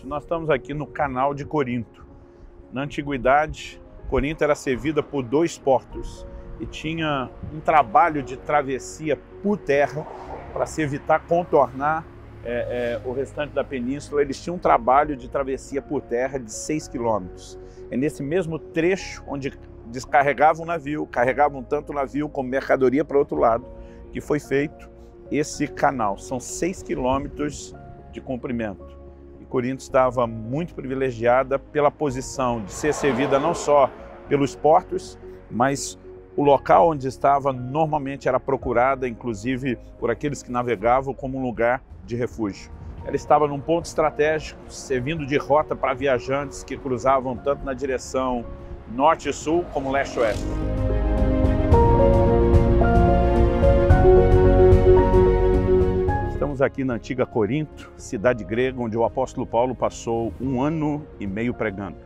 nós estamos aqui no canal de Corinto. Na antiguidade, Corinto era servida por 2 portos e tinha um trabalho de travessia por terra para se evitar contornar o restante da península. Eles tinham um trabalho de travessia por terra de 6 quilômetros. É nesse mesmo trecho onde descarregavam o navio, carregavam tanto o navio como mercadoria para o outro lado, que foi feito esse canal. São 6 quilômetros de comprimento. E Corinto estava muito privilegiada pela posição de ser servida não só pelos portos, mas o local onde estava normalmente era procurada, inclusive por aqueles que navegavam, como um lugar de refúgio. Ela estava num ponto estratégico, servindo de rota para viajantes que cruzavam tanto na direção norte e sul, como leste e oeste. Estamos aqui na antiga Corinto, cidade grega, onde o apóstolo Paulo passou 1 ano e meio pregando.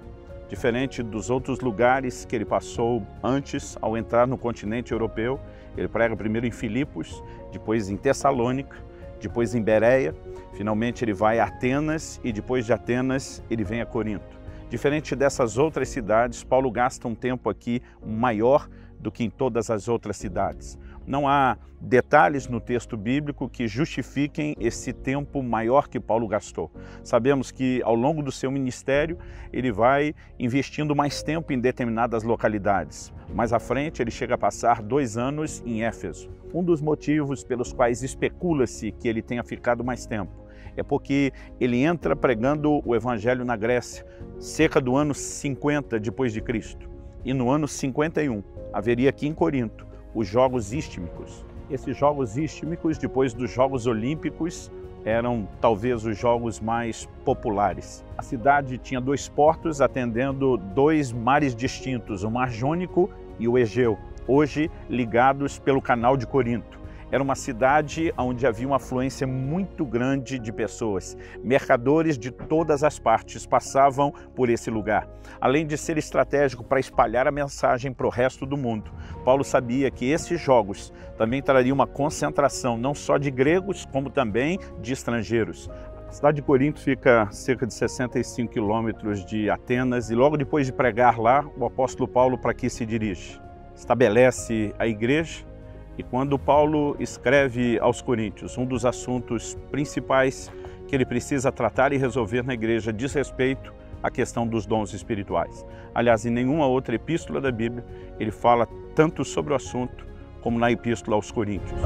Diferente dos outros lugares que ele passou antes, ao entrar no continente europeu, ele prega primeiro em Filipos, depois em Tessalônica, depois em Bereia, finalmente ele vai a Atenas e depois de Atenas ele vem a Corinto. Diferente dessas outras cidades, Paulo gasta um tempo aqui maior do que em todas as outras cidades. Não há detalhes no texto bíblico que justifiquem esse tempo maior que Paulo gastou. Sabemos que ao longo do seu ministério ele vai investindo mais tempo em determinadas localidades. Mais à frente ele chega a passar 2 anos em Éfeso. Um dos motivos pelos quais especula-se que ele tenha ficado mais tempo é porque ele entra pregando o evangelho na Grécia, cerca do ano 50 depois de Cristo. E no ano 51 haveria aqui em Corinto os Jogos Istmicos. Esses Jogos Istmicos, depois dos Jogos Olímpicos, eram talvez os jogos mais populares. A cidade tinha 2 portos atendendo 2 mares distintos, o Mar Jônico e o Egeu, hoje ligados pelo Canal de Corinto. Era uma cidade onde havia uma afluência muito grande de pessoas. Mercadores de todas as partes passavam por esse lugar. Além de ser estratégico para espalhar a mensagem para o resto do mundo, Paulo sabia que esses jogos também trariam uma concentração não só de gregos, como também de estrangeiros. A cidade de Corinto fica a cerca de 65 quilômetros de Atenas e logo depois de pregar lá, o apóstolo Paulo para que se dirige? Estabelece a igreja. E quando Paulo escreve aos Coríntios, um dos assuntos principais que ele precisa tratar e resolver na igreja diz respeito à questão dos dons espirituais. Aliás, em nenhuma outra epístola da Bíblia ele fala tanto sobre o assunto como na epístola aos Coríntios.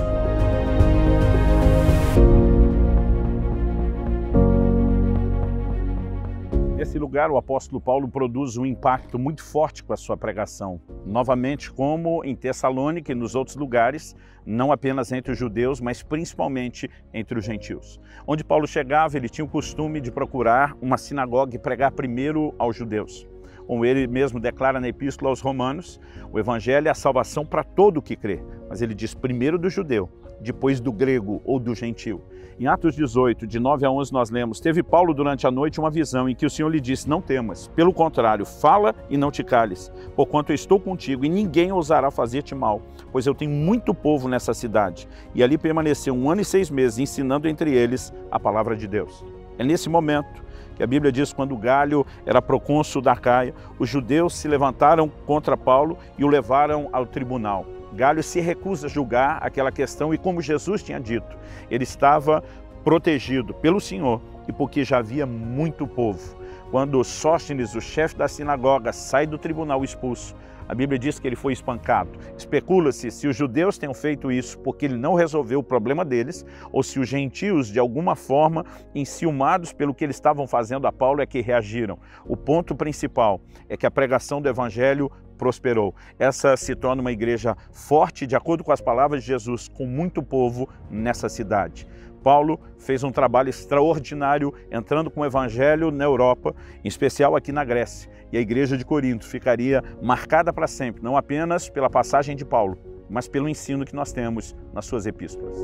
Nesse lugar, o apóstolo Paulo produz um impacto muito forte com a sua pregação. Novamente, como em Tessalônica e nos outros lugares, não apenas entre os judeus, mas principalmente entre os gentios. Onde Paulo chegava, ele tinha o costume de procurar uma sinagoga e pregar primeiro aos judeus. Como ele mesmo declara na epístola aos Romanos, o evangelho é a salvação para todo o que crê. Mas ele diz primeiro do judeu, depois do grego ou do gentio. Em Atos 18, de 9 a 11, nós lemos: teve Paulo durante a noite uma visão em que o Senhor lhe disse: não temas, pelo contrário, fala e não te cales, porquanto eu estou contigo e ninguém ousará fazer-te mal, pois eu tenho muito povo nessa cidade. E ali permaneceu 1 ano e 6 meses, ensinando entre eles a palavra de Deus. É nesse momento que a Bíblia diz, quando Galho era procônsul da Acaia, os judeus se levantaram contra Paulo e o levaram ao tribunal. Galho se recusa a julgar aquela questão e, como Jesus tinha dito, ele estava protegido pelo Senhor e porque já havia muito povo. Quando Sóstenes, o chefe da sinagoga, sai do tribunal expulso, a Bíblia diz que ele foi espancado. Especula-se se os judeus tenham feito isso porque ele não resolveu o problema deles, ou se os gentios, de alguma forma, enciumados pelo que eles estavam fazendo a Paulo, é que reagiram. O ponto principal é que a pregação do evangelho prosperou. Essa se torna uma igreja forte, de acordo com as palavras de Jesus, com muito povo nessa cidade. Paulo fez um trabalho extraordinário entrando com o evangelho na Europa, em especial aqui na Grécia. E a igreja de Corinto ficaria marcada para sempre, não apenas pela passagem de Paulo, mas pelo ensino que nós temos nas suas epístolas.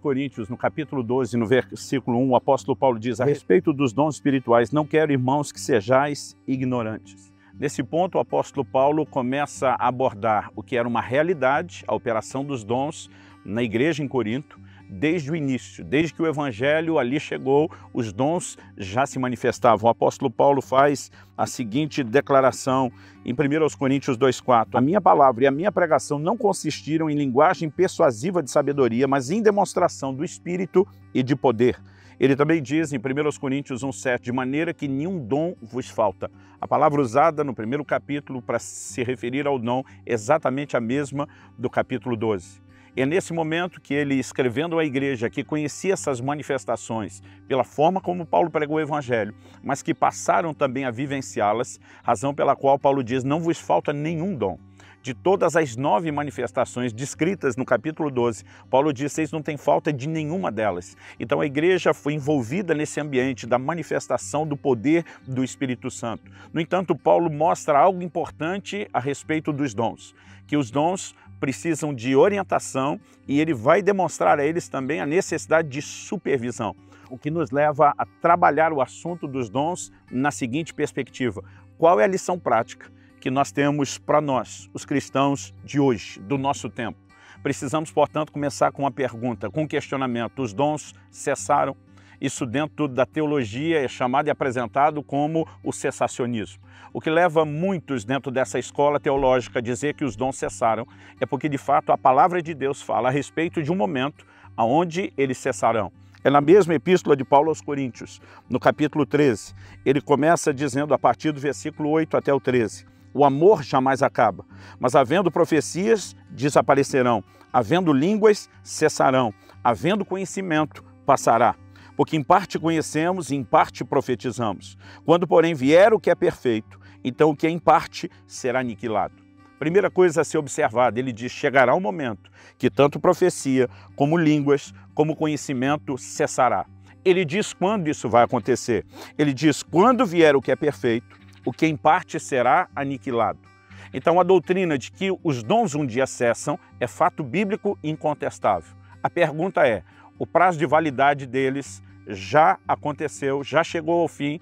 Coríntios, no capítulo 12, no versículo 1, o apóstolo Paulo diz: a respeito dos dons espirituais, não quero, irmãos, que sejais ignorantes. Nesse ponto, o apóstolo Paulo começa a abordar o que era uma realidade, a operação dos dons na igreja em Corinto, desde o início, desde que o evangelho ali chegou, os dons já se manifestavam. O apóstolo Paulo faz a seguinte declaração em 1 Coríntios 2,4: a minha palavra e a minha pregação não consistiram em linguagem persuasiva de sabedoria, mas em demonstração do Espírito e de poder. Ele também diz em 1 Coríntios 1,7, de maneira que nenhum dom vos falta. A palavra usada no primeiro capítulo para se referir ao dom é exatamente a mesma do capítulo 12. É nesse momento que ele, escrevendo à igreja, que conhecia essas manifestações pela forma como Paulo pregou o evangelho, mas que passaram também a vivenciá-las, razão pela qual Paulo diz: não vos falta nenhum dom. De todas as 9 manifestações descritas no capítulo 12, Paulo diz: vocês não têm falta de nenhuma delas. Então a igreja foi envolvida nesse ambiente da manifestação do poder do Espírito Santo. No entanto, Paulo mostra algo importante a respeito dos dons, que os dons precisam de orientação e ele vai demonstrar a eles também a necessidade de supervisão, o que nos leva a trabalhar o assunto dos dons na seguinte perspectiva: qual é a lição prática que nós temos para nós, os cristãos de hoje, do nosso tempo? Precisamos, portanto, começar com uma pergunta, com um questionamento: os dons cessaram? Isso dentro da teologia é chamado e apresentado como o cessacionismo. O que leva muitos dentro dessa escola teológica a dizer que os dons cessaram é porque, de fato, a palavra de Deus fala a respeito de um momento onde eles cessarão. É na mesma epístola de Paulo aos Coríntios, no capítulo 13, ele começa dizendo a partir do versículo 8 até o 13, o amor jamais acaba, mas havendo profecias, desaparecerão, havendo línguas, cessarão, havendo conhecimento, passará. Porque em parte conhecemos e em parte profetizamos. Quando, porém, vier o que é perfeito, então o que é em parte será aniquilado. Primeira coisa a ser observada, ele diz: chegará um momento que tanto profecia, como línguas, como conhecimento cessará. Ele diz quando isso vai acontecer. Ele diz: quando vier o que é perfeito, o que em parte será aniquilado. Então a doutrina de que os dons um dia cessam é fato bíblico incontestável. A pergunta é: o prazo de validade deles já aconteceu, já chegou ao fim?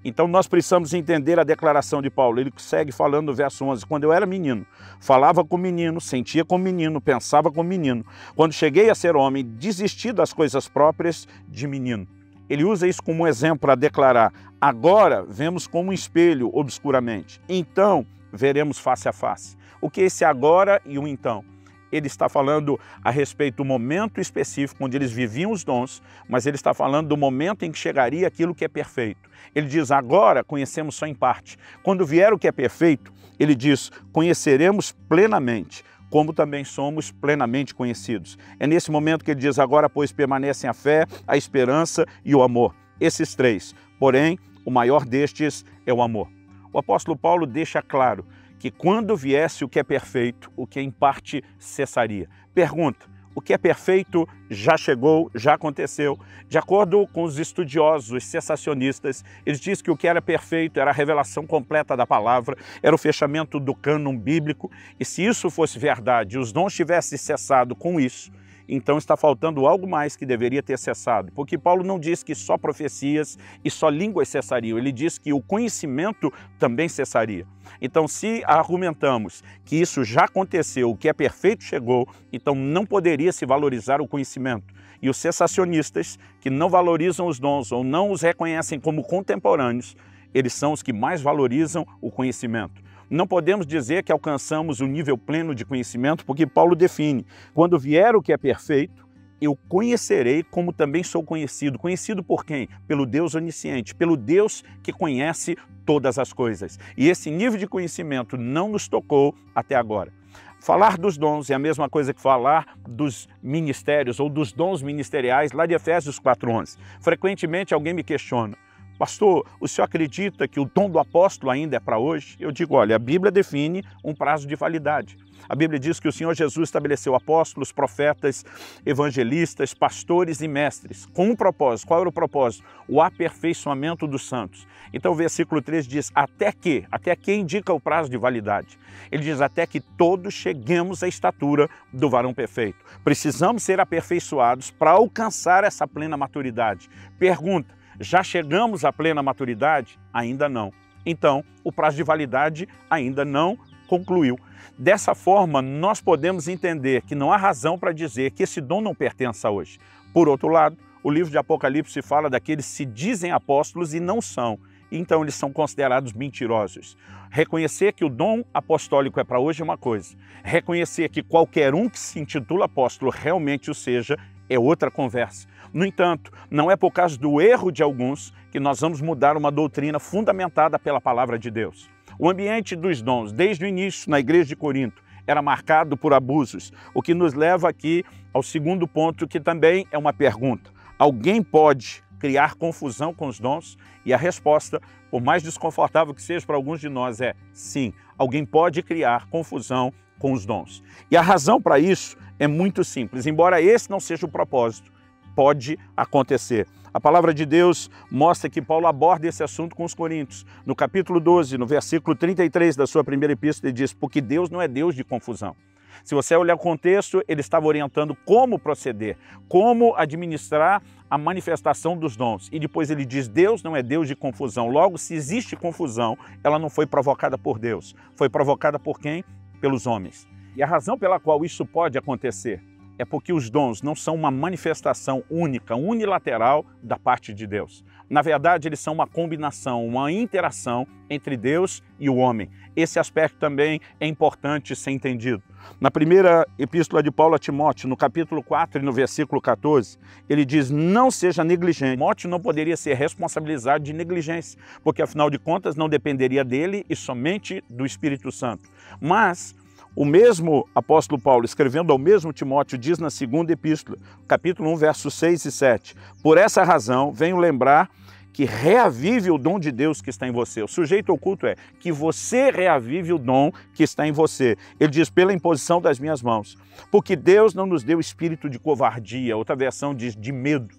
Então nós precisamos entender a declaração de Paulo. Ele segue falando no verso 11, quando eu era menino, falava como menino, sentia como menino, pensava como menino. Quando cheguei a ser homem, desisti das coisas próprias de menino. Ele usa isso como exemplo para declarar: agora vemos como um espelho obscuramente, então veremos face a face. O que é esse agora e o então? Ele está falando a respeito do momento específico onde eles viviam os dons, mas ele está falando do momento em que chegaria aquilo que é perfeito. Ele diz: agora conhecemos só em parte. Quando vier o que é perfeito, ele diz: conheceremos plenamente, como também somos plenamente conhecidos. É nesse momento que ele diz: agora, pois, permanecem a fé, a esperança e o amor. Esses 3, porém, o maior destes é o amor. O apóstolo Paulo deixa claro que quando viesse o que é perfeito, o que em parte cessaria. Pergunta: o que é perfeito já chegou, já aconteceu? De acordo com os estudiosos, os cessacionistas, eles dizem que o que era perfeito era a revelação completa da palavra, era o fechamento do cânon bíblico, e se isso fosse verdade, os dons tivessem cessado com isso, então está faltando algo mais que deveria ter cessado, porque Paulo não diz que só profecias e só línguas cessariam, ele diz que o conhecimento também cessaria. Então, se argumentamos que isso já aconteceu, o que é perfeito chegou, então não poderia se valorizar o conhecimento. E os cessacionistas, que não valorizam os dons ou não os reconhecem como contemporâneos, eles são os que mais valorizam o conhecimento. Não podemos dizer que alcançamos o nível pleno de conhecimento, porque Paulo define: quando vier o que é perfeito, eu conhecerei como também sou conhecido. Conhecido por quem? Pelo Deus onisciente, pelo Deus que conhece todas as coisas. E esse nível de conhecimento não nos tocou até agora. Falar dos dons é a mesma coisa que falar dos ministérios ou dos dons ministeriais lá de Efésios 4:11. Frequentemente alguém me questiona: Pastor, o senhor acredita que o dom do apóstolo ainda é para hoje? Eu digo, olha, a Bíblia define um prazo de validade. A Bíblia diz que o Senhor Jesus estabeleceu apóstolos, profetas, evangelistas, pastores e mestres, com um propósito. Qual era o propósito? O aperfeiçoamento dos santos. Então o versículo 3 diz, até que indica o prazo de validade. Ele diz, até que todos cheguemos à estatura do varão perfeito. Precisamos ser aperfeiçoados para alcançar essa plena maturidade. Pergunta, já chegamos à plena maturidade? Ainda não. Então, o prazo de validade ainda não concluiu. Dessa forma, nós podemos entender que não há razão para dizer que esse dom não pertença hoje. Por outro lado, o livro de Apocalipse fala daqueles que se dizem apóstolos e não são. Então, eles são considerados mentirosos. Reconhecer que o dom apostólico é para hoje é uma coisa. Reconhecer que qualquer um que se intitula apóstolo realmente o seja é outra conversa. No entanto, não é por causa do erro de alguns que nós vamos mudar uma doutrina fundamentada pela palavra de Deus. O ambiente dos dons, desde o início na igreja de Corinto, era marcado por abusos, o que nos leva aqui ao segundo ponto, que também é uma pergunta. Alguém pode criar confusão com os dons? E a resposta, por mais desconfortável que seja para alguns de nós, é sim, alguém pode criar confusão com os dons. E a razão para isso é muito simples, embora esse não seja o propósito, pode acontecer. A palavra de Deus mostra que Paulo aborda esse assunto com os coríntios. No capítulo 12, no versículo 33 da sua primeira epístola, ele diz, porque Deus não é Deus de confusão. Se você olhar o contexto, ele estava orientando como proceder, como administrar a manifestação dos dons. E depois ele diz, Deus não é Deus de confusão. Logo, se existe confusão, ela não foi provocada por Deus. Foi provocada por quem? Pelos homens. E a razão pela qual isso pode acontecer é porque os dons não são uma manifestação única, unilateral da parte de Deus. Na verdade, eles são uma combinação, uma interação entre Deus e o homem. Esse aspecto também é importante ser entendido. Na primeira epístola de Paulo a Timóteo, no capítulo 4 e no versículo 14, ele diz, não seja negligente. Timóteo não poderia ser responsabilizado de negligência, porque afinal de contas não dependeria dele e somente do Espírito Santo. Mas o mesmo apóstolo Paulo, escrevendo ao mesmo Timóteo, diz na segunda epístola, capítulo 1, versos 6 e 7, por essa razão, venho lembrar que reavive o dom de Deus que está em você. O sujeito oculto é que você reavive o dom que está em você. Ele diz, pela imposição das minhas mãos. Porque Deus não nos deu espírito de covardia, outra versão diz de medo.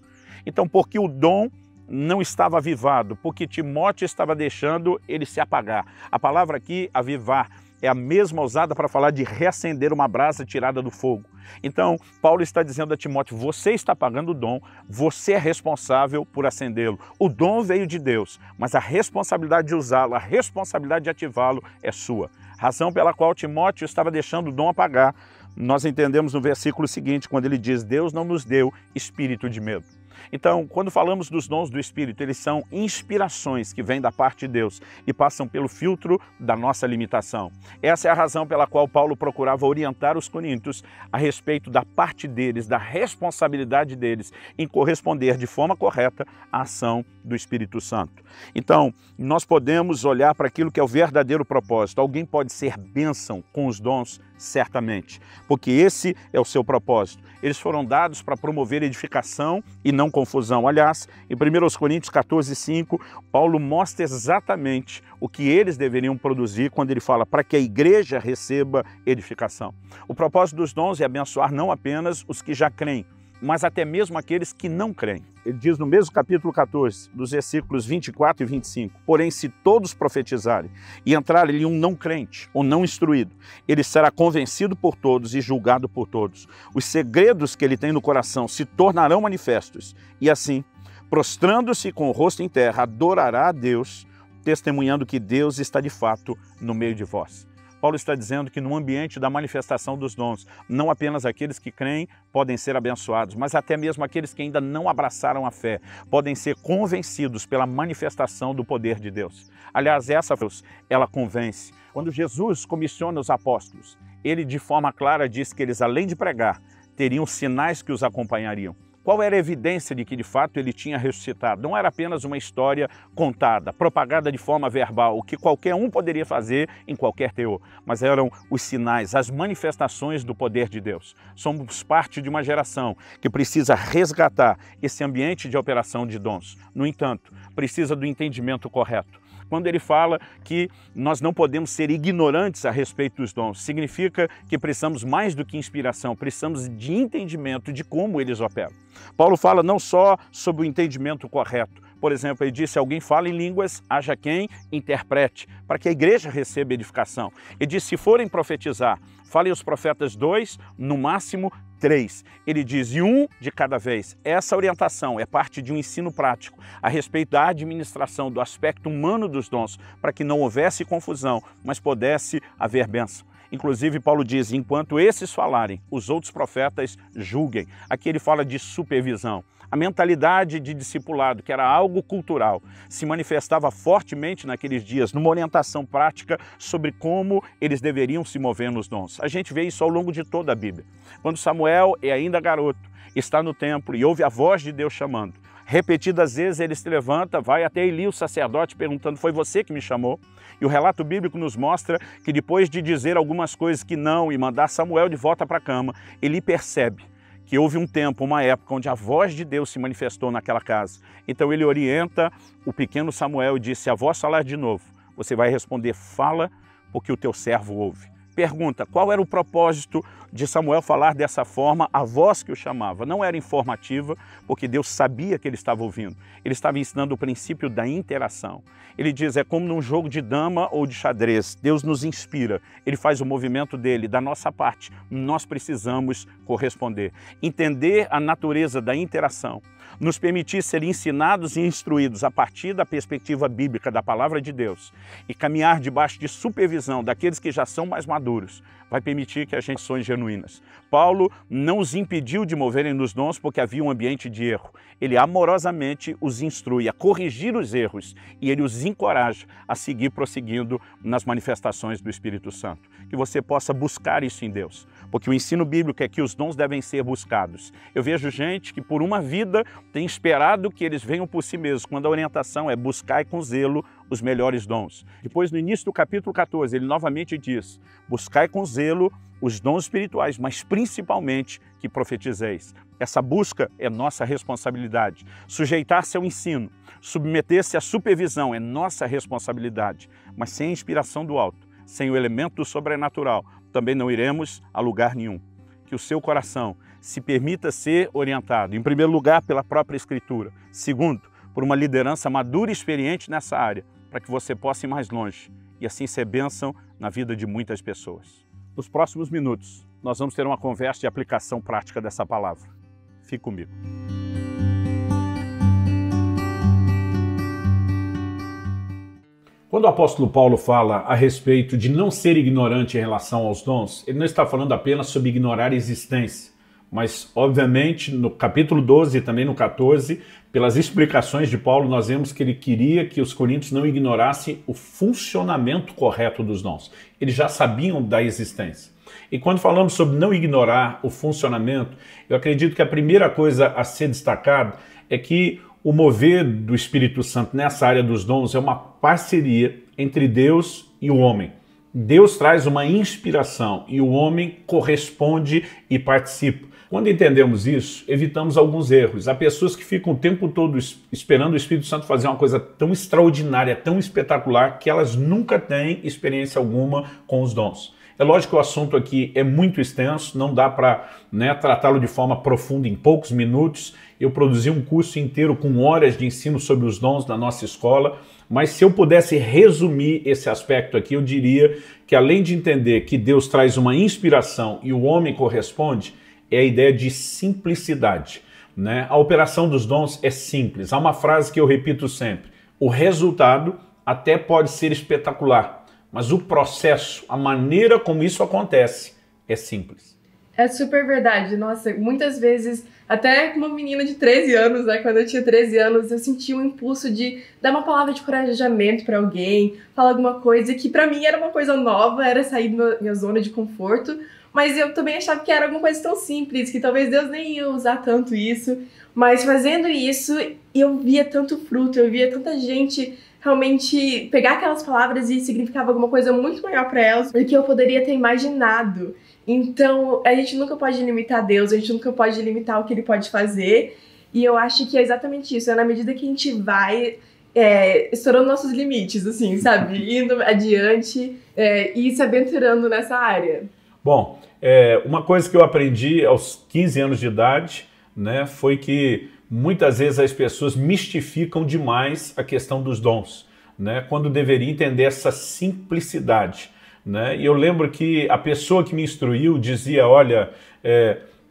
Então, porque o dom não estava avivado, porque Timóteo estava deixando ele se apagar. A palavra aqui, avivar, é a mesma usada para falar de reacender uma brasa tirada do fogo. Então, Paulo está dizendo a Timóteo, você está apagando o dom, você é responsável por acendê-lo. O dom veio de Deus, mas a responsabilidade de usá-lo, a responsabilidade de ativá-lo é sua. Razão pela qual Timóteo estava deixando o dom apagar, nós entendemos no versículo seguinte, quando ele diz, Deus não nos deu espírito de medo. Então, quando falamos dos dons do Espírito, eles são inspirações que vêm da parte de Deus e passam pelo filtro da nossa limitação. Essa é a razão pela qual Paulo procurava orientar os coríntios a respeito da parte deles, da responsabilidade deles em corresponder de forma correta à ação do Espírito Santo. Então, nós podemos olhar para aquilo que é o verdadeiro propósito. Alguém pode ser bênção com os dons? Certamente, porque esse é o seu propósito. Eles foram dados para promover edificação e não confusão. Aliás, em 1 Coríntios 14:5, Paulo mostra exatamente o que eles deveriam produzir quando ele fala para que a igreja receba edificação. O propósito dos dons é abençoar não apenas os que já creem, mas até mesmo aqueles que não creem. Ele diz no mesmo capítulo 14, dos versículos 24 e 25, porém, se todos profetizarem e entrar ali um não crente ou não instruído, ele será convencido por todos e julgado por todos. Os segredos que ele tem no coração se tornarão manifestos e assim, prostrando-se com o rosto em terra, adorará a Deus, testemunhando que Deus está de fato no meio de vós. Paulo está dizendo que no ambiente da manifestação dos dons, não apenas aqueles que creem podem ser abençoados, mas até mesmo aqueles que ainda não abraçaram a fé podem ser convencidos pela manifestação do poder de Deus. Aliás, essa Deus, ela convence. Quando Jesus comissiona os apóstolos, ele de forma clara diz que eles, além de pregar, teriam sinais que os acompanhariam. Qual era a evidência de que de fato ele tinha ressuscitado? Não era apenas uma história contada, propagada de forma verbal, o que qualquer um poderia fazer em qualquer teor, mas eram os sinais, as manifestações do poder de Deus. Somos parte de uma geração que precisa resgatar esse ambiente de operação de dons. No entanto, precisa do entendimento correto. Quando ele fala que nós não podemos ser ignorantes a respeito dos dons, significa que precisamos mais do que inspiração, precisamos de entendimento de como eles operam. Paulo fala não só sobre o entendimento correto. Por exemplo, ele disse, alguém fala em línguas, haja quem interprete, para que a igreja receba edificação. Ele disse, se forem profetizar, falem os profetas 2, no máximo 3. Ele diz, e 1 de cada vez. Essa orientação é parte de um ensino prático a respeito da administração, do aspecto humano dos dons, para que não houvesse confusão, mas pudesse haver bênção. Inclusive, Paulo diz, enquanto esses falarem, os outros profetas julguem. Aqui ele fala de supervisão. A mentalidade de discipulado, que era algo cultural, se manifestava fortemente naqueles dias, numa orientação prática sobre como eles deveriam se mover nos dons. A gente vê isso ao longo de toda a Bíblia. Quando Samuel é ainda garoto, está no templo e ouve a voz de Deus chamando. Repetidas vezes ele se levanta, vai até Eli, o sacerdote, perguntando, foi você que me chamou? E o relato bíblico nos mostra que depois de dizer algumas coisas que não e mandar Samuel de volta para a cama, Eli percebe que houve um tempo, uma época, onde a voz de Deus se manifestou naquela casa. Então ele orienta o pequeno Samuel e diz, se a voz falar de novo, você vai responder, fala, porque o teu servo ouve. Pergunta, qual era o propósito de Samuel falar dessa forma? A voz que o chamava não era informativa, porque Deus sabia que ele estava ouvindo. Ele estava ensinando o princípio da interação. Ele diz, é como num jogo de dama ou de xadrez. Deus nos inspira, ele faz o movimento dele, da nossa parte. Nós precisamos corresponder. Entender a natureza da interação, nos permitir ser ensinados e instruídos a partir da perspectiva bíblica da palavra de Deus e caminhar debaixo de supervisão daqueles que já são mais maduros, vai permitir que a gente sonhe genuínas. Paulo não os impediu de moverem nos dons porque havia um ambiente de erro. Ele amorosamente os instrui a corrigir os erros e ele os encoraja a seguir prosseguindo nas manifestações do Espírito Santo. Que você possa buscar isso em Deus, porque o ensino bíblico é que os dons devem ser buscados. Eu vejo gente que por uma vida tem esperado que eles venham por si mesmos, quando a orientação é buscar com zelo os melhores dons. Depois, no início do capítulo 14, ele novamente diz, buscai com zelo os dons espirituais, mas principalmente que profetizeis. Essa busca é nossa responsabilidade. Sujeitar-se ao ensino, submeter-se à supervisão é nossa responsabilidade. Mas sem a inspiração do alto, sem o elemento do sobrenatural, também não iremos a lugar nenhum. Que o seu coração se permita ser orientado, em primeiro lugar, pela própria Escritura. Segundo, por uma liderança madura e experiente nessa área, para que você possa ir mais longe e assim ser bênção na vida de muitas pessoas. Nos próximos minutos, nós vamos ter uma conversa de aplicação prática dessa palavra. Fique comigo. Quando o apóstolo Paulo fala a respeito de não ser ignorante em relação aos dons, ele não está falando apenas sobre ignorar a existência, mas, obviamente, no capítulo 12 e também no 14, pelas explicações de Paulo, nós vemos que ele queria que os coríntios não ignorassem o funcionamento correto dos dons. Eles já sabiam da existência. E quando falamos sobre não ignorar o funcionamento, eu acredito que a primeira coisa a ser destacada é que o mover do Espírito Santo nessa área dos dons é uma parceria entre Deus e o homem. Deus traz uma inspiração e o homem corresponde e participa. Quando entendemos isso, evitamos alguns erros. Há pessoas que ficam o tempo todo esperando o Espírito Santo fazer uma coisa tão extraordinária, tão espetacular, que elas nunca têm experiência alguma com os dons. É lógico que o assunto aqui é muito extenso, não dá para tratá-lo de forma profunda em poucos minutos. Eu produzi um curso inteiro com horas de ensino sobre os dons na nossa escola, mas se eu pudesse resumir esse aspecto aqui, eu diria que além de entender que Deus traz uma inspiração e o homem corresponde, é a ideia de simplicidade. A operação dos dons é simples. Há uma frase que eu repito sempre, o resultado até pode ser espetacular, mas o processo, a maneira como isso acontece, é simples. É super verdade. Nossa, muitas vezes, até uma menina de 13 anos, quando eu tinha 13 anos, eu sentia um impulso de dar uma palavra de encorajamento para alguém, falar alguma coisa que para mim era uma coisa nova, era sair da minha zona de conforto, mas eu também achava que era alguma coisa tão simples, que talvez Deus nem ia usar tanto isso. Mas fazendo isso, eu via tanto fruto, eu via tanta gente realmente pegar aquelas palavras e significava alguma coisa muito maior para elas do que eu poderia ter imaginado. Então, a gente nunca pode limitar Deus, a gente nunca pode limitar o que Ele pode fazer. E eu acho que é exatamente isso, é na medida que a gente vai estourando nossos limites, assim, sabe? Indo adiante e se aventurando nessa área. Bom, uma coisa que eu aprendi aos 15 anos de idade, né, foi que muitas vezes as pessoas mistificam demais a questão dos dons, né, quando deveria entender essa simplicidade, né? E eu lembro que a pessoa que me instruiu dizia, olha,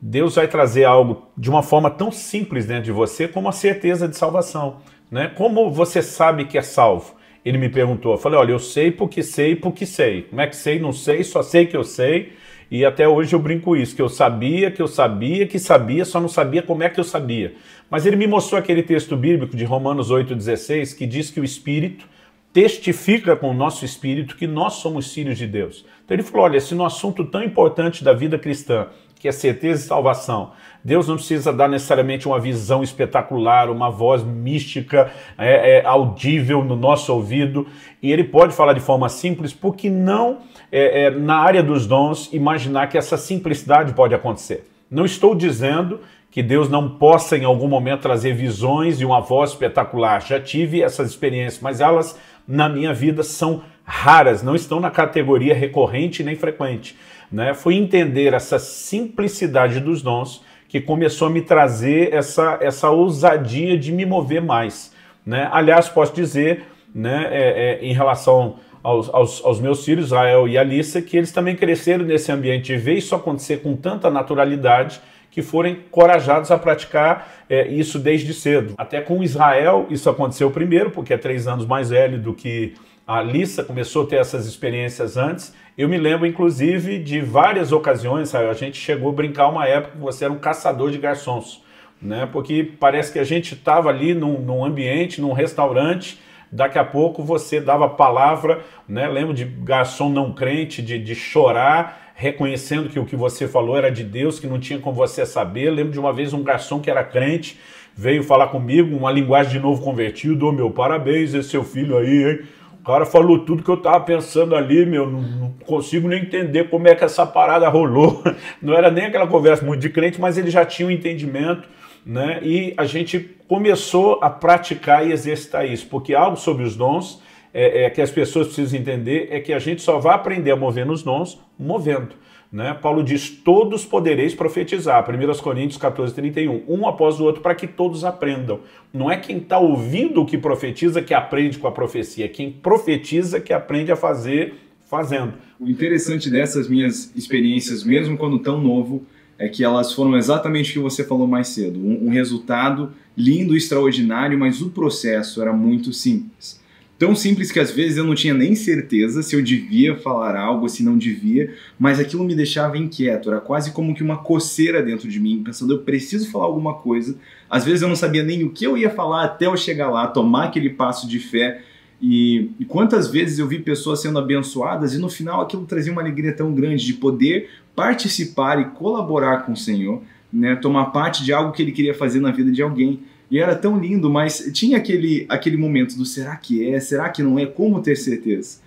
Deus vai trazer algo de uma forma tão simples dentro de você como a certeza de salvação, né? Como você sabe que é salvo? Ele me perguntou, eu falei, olha, eu sei porque sei porque sei. Como é que sei? Não sei, só sei que eu sei. E até hoje eu brinco isso, que eu sabia, que sabia, só não sabia como é que eu sabia. Mas ele me mostrou aquele texto bíblico de Romanos 8,16, que diz que o Espírito testifica com o nosso espírito que nós somos filhos de Deus. Então ele falou, olha, se no assunto tão importante da vida cristã, que é certeza e salvação, Deus não precisa dar necessariamente uma visão espetacular, uma voz mística, audível no nosso ouvido, e ele pode falar de forma simples, porque não, na área dos dons, imaginar que essa simplicidade pode acontecer. Não estou dizendo que Deus não possa em algum momento trazer visões e uma voz espetacular. Já tive essas experiências, mas elas na minha vida são raras, não estão na categoria recorrente nem frequente, né? Foi entender essa simplicidade dos dons que começou a me trazer essa ousadia de me mover mais, né? Aliás, posso dizer, né, em relação aos meus filhos, Israel e Alissa, que eles também cresceram nesse ambiente de ver isso acontecer com tanta naturalidade, que foram encorajados a praticar isso desde cedo. Até com Israel isso aconteceu primeiro, porque é 3 anos mais velho do que a Alissa, começou a ter essas experiências antes. Eu me lembro, inclusive, de várias ocasiões, Israel, a gente chegou a brincar uma época que você era um caçador de garçons, né? Porque parece que a gente estava ali num ambiente, num restaurante, daqui a pouco você dava palavra, né? Lembro de garçom não crente, de chorar, reconhecendo que o que você falou era de Deus, que não tinha como você saber. Lembro de uma vez um garçom que era crente, veio falar comigo, uma linguagem de novo convertido, meu, parabéns, esse seu filho aí, hein? O cara falou tudo que eu tava pensando ali, meu, não consigo nem entender como é que essa parada rolou. Não era nem aquela conversa muito de crente, mas ele já tinha um entendimento, né? E a gente começou a praticar e exercitar isso, porque algo sobre os dons que as pessoas precisam entender é que a gente só vai aprender a mover nos dons movendo, né? Paulo diz, todos podereis profetizar, 1 Coríntios 14:31, um após o outro, para que todos aprendam. Não é quem está ouvindo o que profetiza que aprende com a profecia, é quem profetiza que aprende a fazer fazendo. O interessante dessas minhas experiências, mesmo quando tão novo, é que elas foram exatamente o que você falou mais cedo, um resultado lindo, extraordinário, mas o processo era muito simples. Tão simples que às vezes eu não tinha nem certeza se eu devia falar algo, se não devia, mas aquilo me deixava inquieto, era quase como que uma coceira dentro de mim, pensando, eu preciso falar alguma coisa. Às vezes eu não sabia nem o que eu ia falar até eu chegar lá, tomar aquele passo de fé. E quantas vezes eu vi pessoas sendo abençoadas e no final aquilo trazia uma alegria tão grande de poder participar e colaborar com o Senhor, né, tomar parte de algo que Ele queria fazer na vida de alguém. E era tão lindo, mas tinha aquele momento do será que é, será que não é, como ter certeza?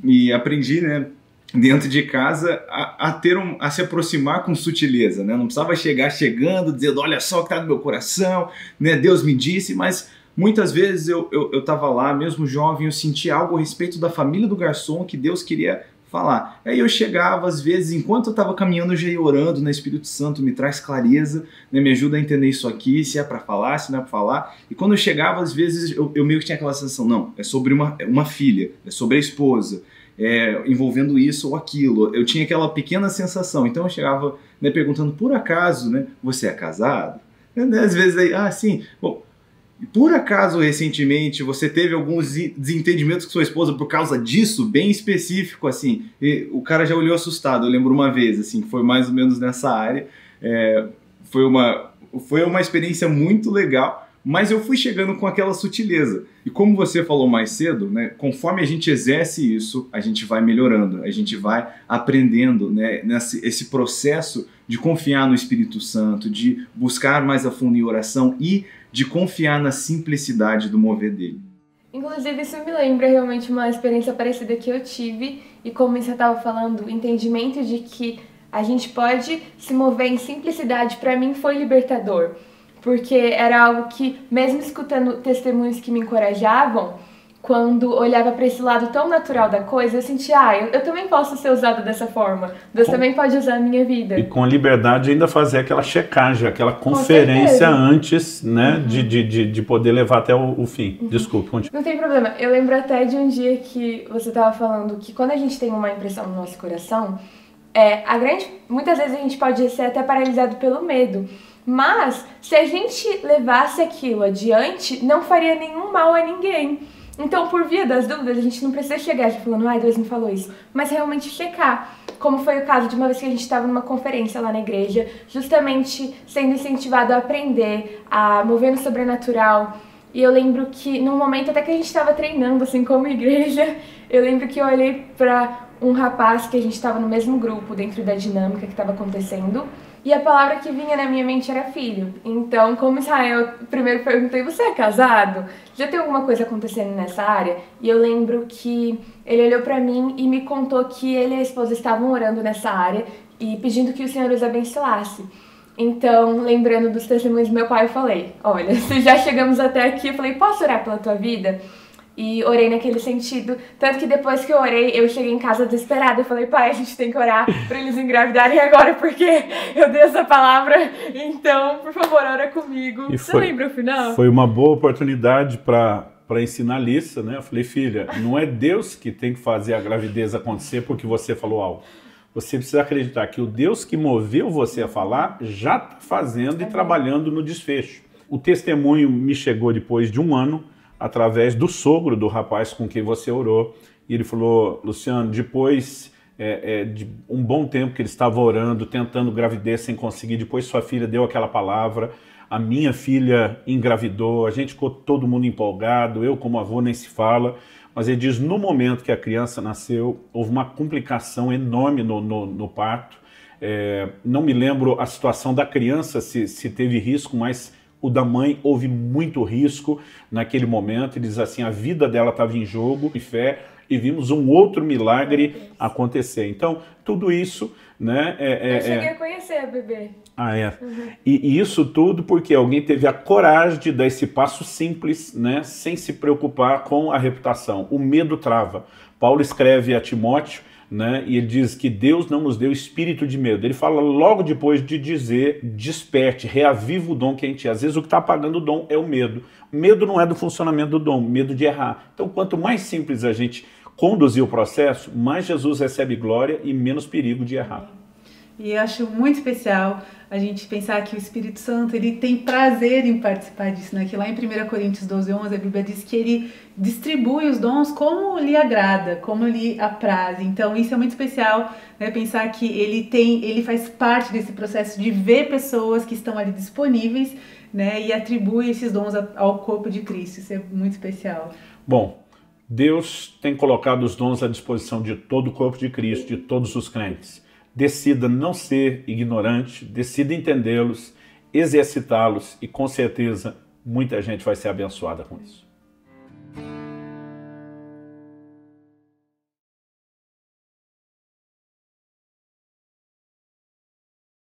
E aprendi, né, dentro de casa a se aproximar com sutileza, né? Não precisava chegar chegando, dizendo, olha só o que está no meu coração, né, Deus me disse, mas muitas vezes eu estava lá, mesmo jovem, eu sentia algo a respeito da família do garçom que Deus queria falar. Aí eu chegava, às vezes, enquanto eu estava caminhando, eu já ia orando, né? Espírito Santo me traz clareza, né? Me ajuda a entender isso aqui, se é para falar, se não é para falar. E quando eu chegava, às vezes, eu meio que tinha aquela sensação, não, é sobre uma filha, é sobre a esposa, envolvendo isso ou aquilo. Eu tinha aquela pequena sensação. Então eu chegava, né, perguntando, por acaso, né, você é casado? Às vezes, aí, sim, bom, por acaso, recentemente, você teve alguns desentendimentos com sua esposa por causa disso, bem específico, assim, e o cara já olhou assustado. Eu lembro uma vez, assim, que foi mais ou menos nessa área, foi uma experiência muito legal, Mas eu fui chegando com aquela sutileza. E como você falou mais cedo, né, conforme a gente exerce isso, a gente vai melhorando, a gente vai aprendendo, né, esse processo de confiar no Espírito Santo, de buscar mais a fundo em oração e de confiar na simplicidade do mover dele. Inclusive, isso me lembra realmente uma experiência parecida que eu tive, e como você estava falando, o entendimento de que a gente pode se mover em simplicidade, para mim foi libertador. Porque era algo que, mesmo escutando testemunhos que me encorajavam, quando olhava para esse lado tão natural da coisa, eu sentia, eu também posso ser usada dessa forma. Deus também pode usar a minha vida. E com a liberdade ainda fazer aquela checagem, aquela conferência antes, né, de poder levar até o fim. Desculpe, continue. Não tem problema. Eu lembro até de um dia que você estava falando que quando a gente tem uma impressão no nosso coração, muitas vezes a gente pode ser até paralisado pelo medo. Mas, se a gente levasse aquilo adiante, não faria nenhum mal a ninguém. Então, por via das dúvidas, a gente não precisa chegar já falando, Deus me falou isso, mas realmente checar. Como foi o caso de uma vez que a gente estava numa conferência lá na igreja, justamente sendo incentivado a aprender, a mover no sobrenatural. E eu lembro que, num momento até que a gente estava treinando, assim, como igreja, eu lembro que eu olhei para um rapaz que a gente estava no mesmo grupo, dentro da dinâmica que estava acontecendo, e a palavra que vinha na minha mente era filho. Então, como Israel, primeiro perguntei, você é casado? Já tem alguma coisa acontecendo nessa área? E eu lembro que ele olhou pra mim e me contou que ele e a esposa estavam orando nessa área e pedindo que o Senhor os abençoasse. Então, lembrando dos testemunhos do meu pai, eu falei, olha, se já chegamos até aqui, eu falei, posso orar pela tua vida? E orei naquele sentido, tanto que depois que eu orei, eu cheguei em casa desesperada, eu falei, pai, a gente tem que orar pra eles engravidarem agora, porque eu dei essa palavra, então, por favor, ora comigo. E você lembra o final? Foi uma boa oportunidade para ensinar a Lissa, né? Eu falei, filha, não é Deus que tem que fazer a gravidez acontecer porque você falou algo. Você precisa acreditar que o Deus que moveu você a falar já está fazendo e trabalhando no desfecho. O testemunho me chegou depois de um ano, através do sogro do rapaz com quem você orou. E ele falou, Luciano, depois de um bom tempo que ele estava orando, tentando gravidez sem conseguir, depois sua filha deu aquela palavra, a minha filha engravidou, a gente ficou todo mundo empolgado, eu como avô nem se fala, mas ele diz, no momento que a criança nasceu, houve uma complicação enorme no parto. Não me lembro a situação da criança, se teve risco, mas o da mãe houve muito risco naquele momento. Ele diz assim, a vida dela estava em jogo, em fé, e vimos um outro milagre acontecer. Então, tudo isso, né? Eu cheguei a conhecer a bebê. E isso tudo porque alguém teve a coragem de dar esse passo simples, né? Sem se preocupar com a reputação. O medo trava. Paulo escreve a Timóteo, né? E ele diz que Deus não nos deu espírito de medo. Ele fala logo depois de dizer, desperte, reaviva o dom que a gente tem. Às vezes o que está apagando o dom é o medo. O medo não é do funcionamento do dom, medo de errar. Então, quanto mais simples a gente conduzir o processo, mais Jesus recebe glória e menos perigo de errar. E eu acho muito especial a gente pensar que o Espírito Santo, ele tem prazer em participar disso, né? Que lá em 1 Coríntios 12:11 a Bíblia diz que ele distribui os dons como lhe agrada, como lhe apraz. Então isso é muito especial, né? Pensar que ele faz parte desse processo de ver pessoas que estão ali disponíveis, né? E atribui esses dons ao corpo de Cristo. Isso é muito especial. Bom, Deus tem colocado os dons à disposição de todo o corpo de Cristo, de todos os crentes. Decida não ser ignorante, decida entendê-los, exercitá-los e com certeza muita gente vai ser abençoada com isso.